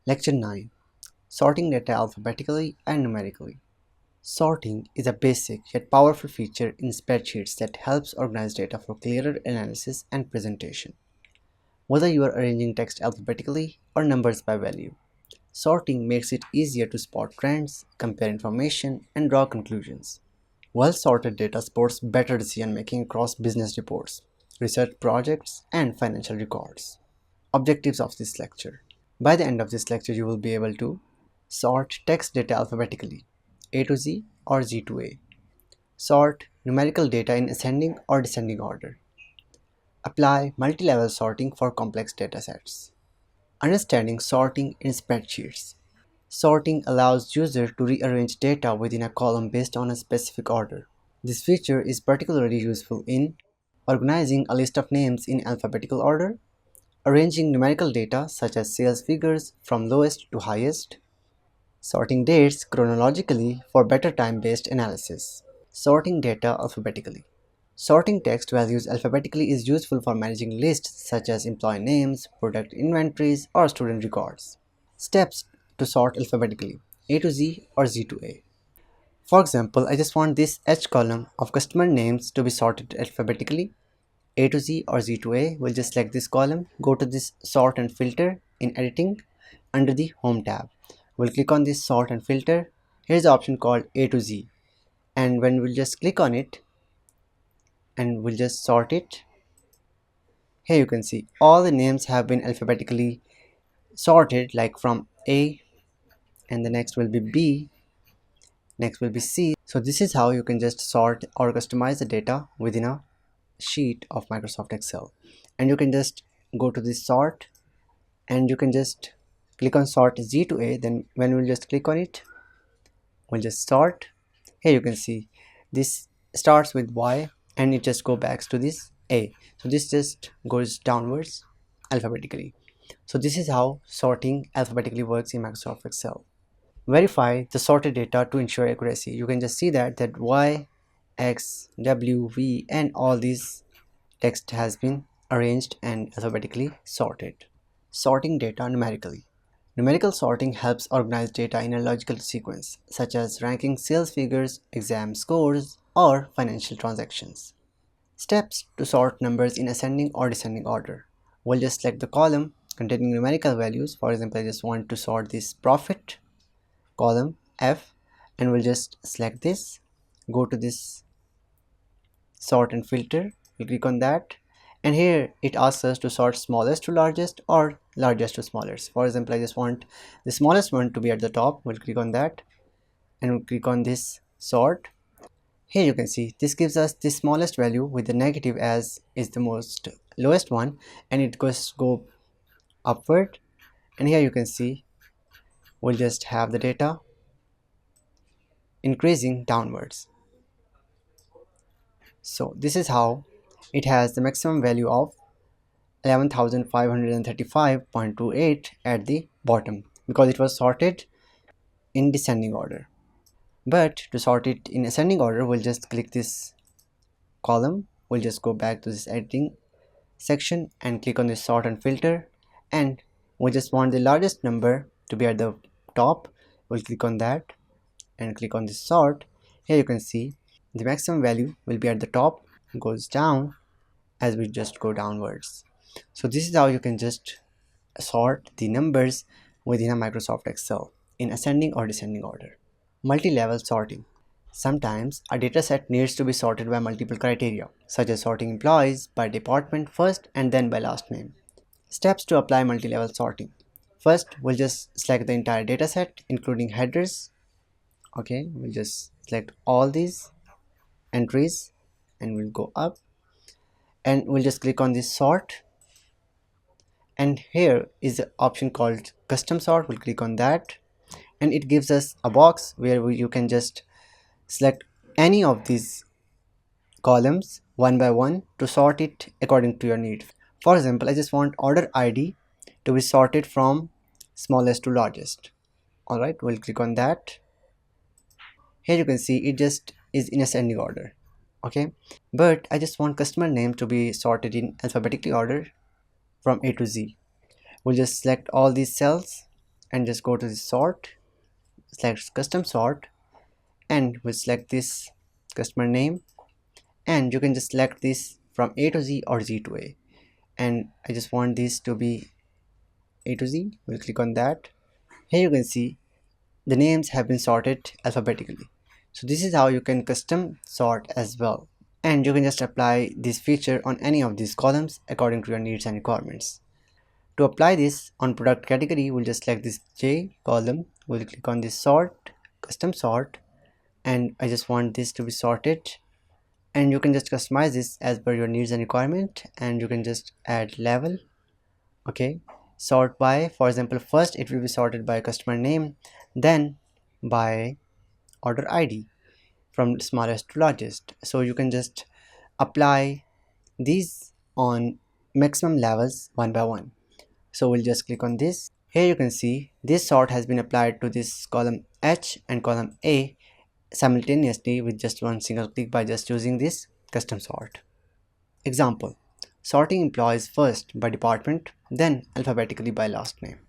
Lecture 9. Sorting data alphabetically and numerically. Sorting is a basic yet powerful feature in spreadsheets that helps organize data for clearer analysis and presentation. Whether you are arranging text alphabetically or numbers by value, sorting makes it easier to spot trends, compare information, and draw conclusions. Well-sorted data supports better decision-making across business reports, research projects, and financial records. Objectives of this lecture. By the end of this lecture, you will be able to sort text data alphabetically, A to Z or Z to A. Sort numerical data in ascending or descending order. Apply multi-level sorting for complex datasets. Understanding sorting in spreadsheets. Sorting allows users to rearrange data within a column based on a specific order. This feature is particularly useful in organizing a list of names in alphabetical order, arranging numerical data such as sales figures from lowest to highest, sorting dates chronologically for better time-based analysis, sorting data alphabetically. Sorting text values alphabetically is useful for managing lists such as employee names, product inventories, or student records. Steps to sort alphabetically, A to Z or Z to A. For example, I just want this H column of customer names to be sorted alphabetically. A to Z or Z to A, we'll just select this column, go to this sort and filter in editing under the home tab. We'll click on this sort and filter. Here's the option called A to Z, and when we'll just click on it and we'll just sort it, here you can see all the names have been alphabetically sorted, like from A, and the next will be B, next will be C. So this is how you can just sort or customize the data within a sheet of Microsoft Excel. And you can just go to this sort and you can just click on sort Z to A. Then when we'll just click on it, we'll just sort. Here you can see this starts with Y and it just go back to this A. So this just goes downwards alphabetically. So this is how sorting alphabetically works in Microsoft Excel. Verify the sorted data to ensure accuracy. You can just see that Y, X, W, V, and all these text has been arranged and alphabetically sorted. Sorting data numerically. Numerical sorting helps organize data in a logical sequence, such as ranking sales figures, exam scores, or financial transactions. Steps to sort numbers in ascending or descending order. We'll just select the column containing numerical values. For example, I just want to sort this profit column F, and we'll just select this, go to this sort and filter, we'll click on that, and here it asks us to sort smallest to largest or largest to smallest. For example, I just want the smallest one to be at the top. We'll click on that and we'll click on this sort. Here you can see this gives us the smallest value with the negative as is the most lowest one, and it go upward, and here you can see we'll just have the data increasing downwards. So this is how it has the maximum value of 11,535.28 at the bottom because it was sorted in descending order. But to sort it in ascending order, we'll just click this column, we'll just go back to this editing section and click on this sort and filter, and we just want the largest number to be at the top. We'll click on that and click on this sort. Here you can see the maximum value will be at the top, goes down as we just go downwards. So this is how you can just sort the numbers within a Microsoft Excel in ascending or descending order. Multi-level sorting. Sometimes a dataset needs to be sorted by multiple criteria, such as sorting employees by department first and then by last name. Steps to apply multi-level sorting. First, we'll just select the entire dataset, including headers. Okay, we'll just select all these entries and we'll go up and we'll just click on this sort, and here is the option called custom sort. We'll click on that and it gives us a box where you can just select any of these columns one by one to sort it according to your need. For example, I just want order ID to be sorted from smallest to largest. Alright, we'll click on that. Here you can see it just is in ascending order. Okay, but I just want customer name to be sorted in alphabetically order from A to Z. We'll just select all these cells and just go to the sort, select custom sort, and we'll select this customer name, and you can just select this from A to Z or Z to A, and I just want this to be A to Z. We'll click on that. Here you can see the names have been sorted alphabetically. So this is how you can custom sort as well, and you can just apply this feature on any of these columns according to your needs and requirements. To apply this on product category, we'll just select this J column, we'll click on this sort, custom sort, and I just want this to be sorted, and you can just customize this as per your needs and requirement, and you can just add level. Okay, sort by, for example, first it will be sorted by customer name, then by order ID from smallest to largest. So you can just apply these on maximum levels one by one. So we'll just click on this. Here you can see this sort has been applied to this column H and column A simultaneously with just one single click by just using this custom sort. Example: sorting employees first by department, then alphabetically by last name.